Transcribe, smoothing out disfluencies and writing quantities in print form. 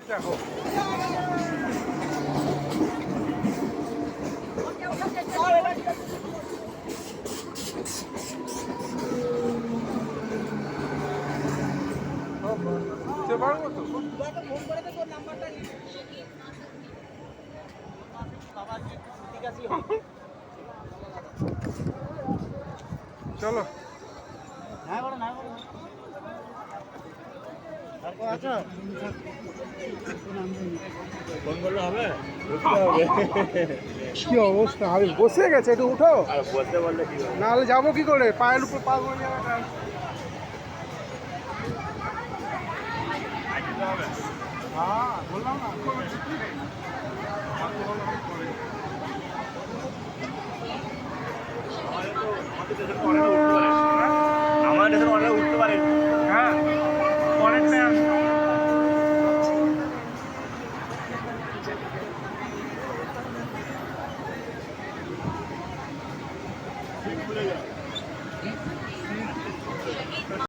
দেখো পারবো তো চলো কি অবস্থা আমি বসে গেছে একটু উঠো নাহলে যাবো কি করে পায়ের উপর পা করে যাবে হ্যাঁ বললাম না আমার দেশে অনেক উঠতে পারে হ্যাঁ অনেকটাই